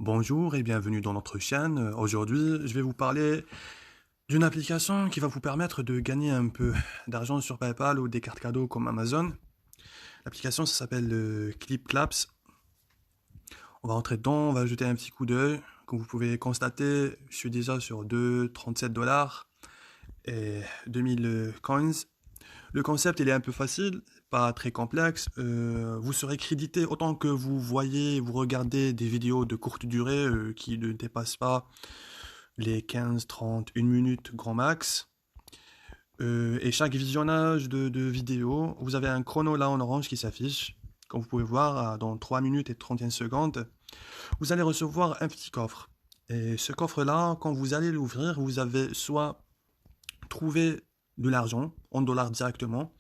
Bonjour et bienvenue dans notre chaîne. Aujourd'hui, je vais vous parler d'une application qui va vous permettre de gagner un peu d'argent sur PayPal ou des cartes cadeaux comme Amazon. L'application, ça s'appelle ClipClaps. On va rentrer dedans, on va jeter un petit coup d'œil. Comme vous pouvez constater, je suis déjà sur 2,37 dollars et 2000 coins. Le concept, il est un peu facile, pas très complexe. Vous serez crédité autant que vous voyez, vous regardez des vidéos de courte durée qui ne dépassent pas les 15, 30, 1 minute grand max. Et chaque visionnage de vidéo, vous avez un chrono là en orange qui s'affiche. Comme vous pouvez voir, dans 3 minutes et 31 secondes, vous allez recevoir un petit coffre. Et ce coffre-là, quand vous allez l'ouvrir, vous avez soit trouvé de l'argent en dollars directement,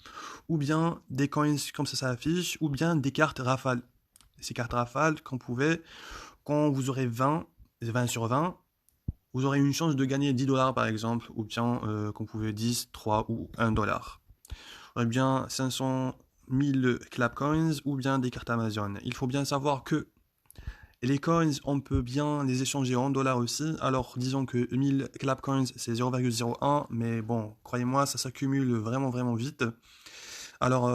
ou bien des coins comme ça s'affiche, ou bien des cartes rafales. Ces cartes rafales qu'on pouvait, quand vous aurez 20 sur 20, vous aurez une chance de gagner 10 dollars par exemple, ou bien qu'on pouvait 10, 3 ou 1 dollar. Ou bien 500 000 clap coins ou bien des cartes Amazon. Il faut bien savoir que les coins, on peut bien les échanger en dollars aussi. Alors disons que 1000 clap coins c'est 0,01, mais bon, croyez-moi, ça s'accumule vraiment vraiment vite. Alors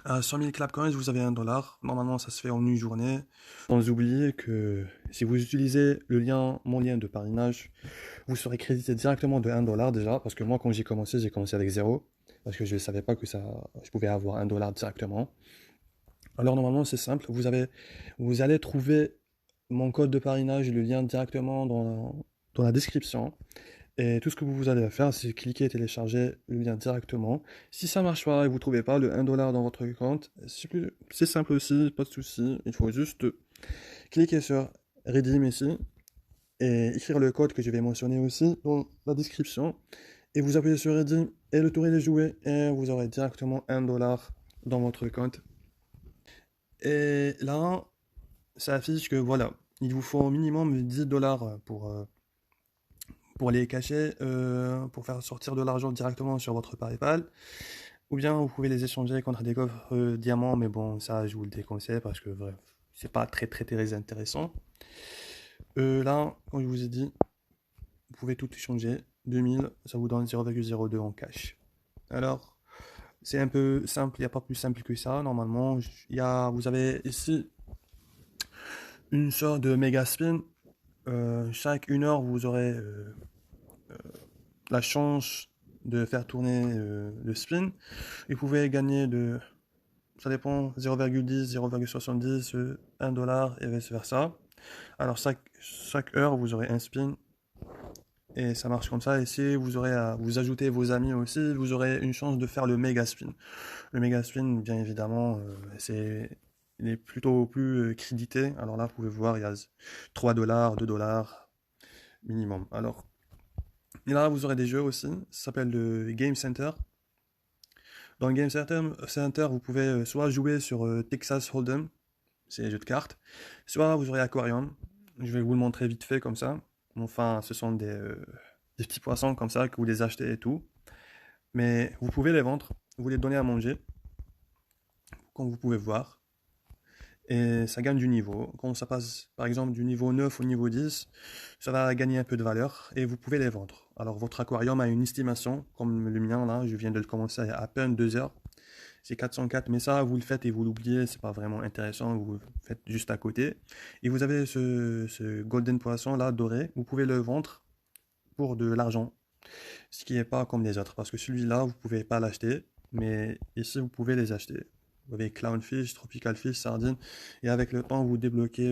à 100 000 clap coins, vous avez 1 dollar. Normalement, ça se fait en une journée. Sans oublier que si vous utilisez mon lien de parrainage, vous serez crédité directement de 1 dollar déjà. Parce que moi, quand j'ai commencé avec 0. Parce que je ne savais pas que je pouvais avoir 1 dollar directement. Alors normalement, c'est simple. Vous allez trouver mon code de parrainage, le lien directement dans la description. Et tout ce que vous allez faire, c'est cliquer et télécharger le lien directement. Si ça marche pas et vous ne trouvez pas le 1 dollar dans votre compte, c'est simple aussi, pas de souci. Il faut juste cliquer sur Redeem ici et écrire le code que je vais mentionner aussi dans la description. Et vous appuyez sur Redeem et le tour est joué et vous aurez directement 1 dollar dans votre compte. Et là, ça affiche que voilà, il vous faut au minimum 10 dollars pour les cacher, pour faire sortir de l'argent directement sur votre PayPal. Ou bien vous pouvez les échanger contre des coffres diamants, mais bon, ça je vous le déconseille parce que bref, c'est pas très intéressant. Là, comme je vous ai dit, vous pouvez tout échanger. 2000, ça vous donne 0,02 en cash. Alors, c'est un peu simple, il n'y a pas plus simple que ça. Normalement, vous avez ici une sorte de méga spin. Chaque 1 heure, vous aurez la chance de faire tourner le spin. Vous pouvez gagner ça dépend, 0,10, 0,70, 1 dollar et vice versa. Alors chaque heure, vous aurez un spin et ça marche comme ça. Et si vous ajoutez vos amis aussi, vous aurez une chance de faire le méga spin. Le méga spin, bien évidemment, il est plutôt plus crédité. Alors là, vous pouvez voir, il y a 3 dollars, 2 dollars minimum. Alors, et là, vous aurez des jeux aussi. Ça s'appelle le Game Center. Dans le Game Center, vous pouvez soit jouer sur Texas Hold'em, c'est les jeux de cartes, soit vous aurez Aquarium. Je vais vous le montrer vite fait comme ça. Enfin, ce sont des petits poissons comme ça que vous les achetez et tout. Mais vous pouvez les vendre, vous les donnez à manger, comme vous pouvez voir. Et ça gagne du niveau. Quand ça passe par exemple du niveau 9 au niveau 10, ça va gagner un peu de valeur et vous pouvez les vendre. Alors votre aquarium a une estimation, comme le mien là, je viens de le commencer il y a à peine 2 heures. C'est 404, mais ça vous le faites et vous l'oubliez, c'est pas vraiment intéressant, vous le faites juste à côté. Et vous avez ce golden poisson là, doré, vous pouvez le vendre pour de l'argent. Ce qui n'est pas comme les autres, parce que celui-là, vous pouvez pas l'acheter, mais ici vous pouvez les acheter. Vous avez clownfish, tropical fish, sardine, et avec le temps vous débloquez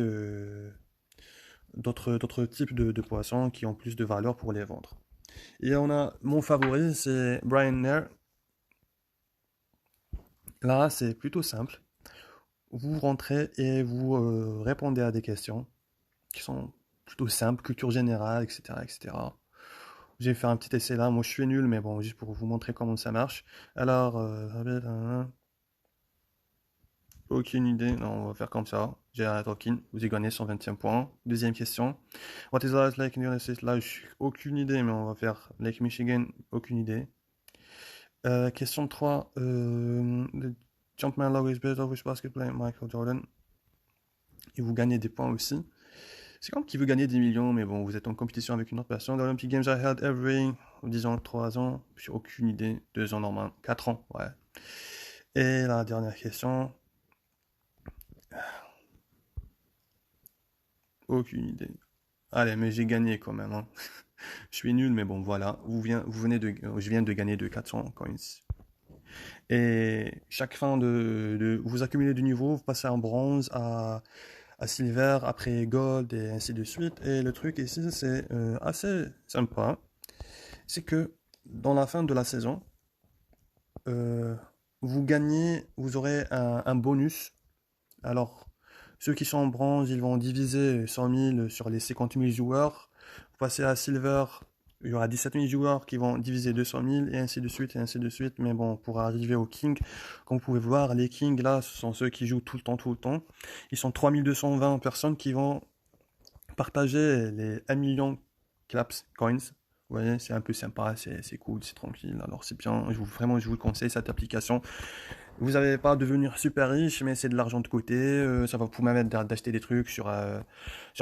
d'autres types de poissons qui ont plus de valeur pour les vendre. Et on a mon favori, c'est Brian Nair. Là, c'est plutôt simple. Vous rentrez et vous répondez à des questions qui sont plutôt simples, culture générale, etc., etc. J'ai fait un petit essai là, moi je suis nul, mais bon, juste pour vous montrer comment ça marche. Alors, aucune idée, non, on va faire comme ça. J'ai un token, vous y gagnez 121 points. Deuxième question. What is the Lake in the United States? Là, aucune idée, mais on va faire Lake Michigan, aucune idée. Question 3. The Jumpman logo is based off which basket player Michael Jordan. Et vous gagnez des points aussi. C'est comme qui veut gagner 10 millions, mais bon, vous êtes en compétition avec une autre personne. The Olympic Games are held every, disons, 3 ans. J'ai aucune idée. 2 ans normalement. 4 ans, ouais. Et la dernière question. Aucune idée. Allez, mais j'ai gagné quand même, hein. Je suis nul, mais bon, voilà. Je viens de gagner de 400 coins. Et chaque fin vous accumulez du niveau, vous passez en bronze à silver, après gold et ainsi de suite. Et le truc ici, c'est assez sympa. C'est que dans la fin de la saison, euh, vous aurez un bonus. Alors, ceux qui sont en bronze, ils vont diviser 100 000 sur les 50 000 joueurs. Vous passez à silver, il y aura 17 000 joueurs qui vont diviser 200 000 et ainsi de suite et ainsi de suite. Mais bon, pour arriver au king, comme vous pouvez voir, les kings là, ce sont ceux qui jouent tout le temps, tout le temps. Ils sont 3220 personnes qui vont partager les 1 million claps coins. Vous voyez, c'est un peu sympa, c'est cool, c'est tranquille. Alors c'est bien, vraiment, je vous le conseille cette application. Vous n'avez pas à devenir super riche, mais c'est de l'argent de côté. Ça va vous permettre d'acheter des trucs sur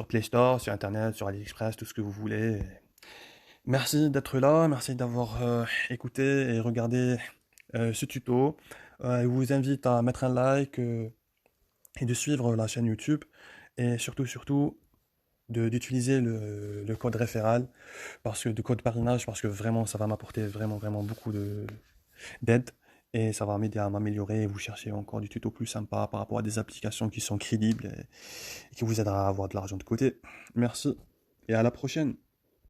Play Store, sur Internet, sur AliExpress, tout ce que vous voulez. Merci d'être là, merci d'avoir écouté et regardé ce tuto. Je vous invite à mettre un like et de suivre la chaîne YouTube. Et surtout, d'utiliser le code référal, de code parrainage, parce que vraiment, ça va m'apporter vraiment beaucoup d'aide. Et ça va m'aider à m'améliorer et vous chercher encore du tuto plus sympa par rapport à des applications qui sont crédibles et qui vous aidera à avoir de l'argent de côté. Merci et à la prochaine.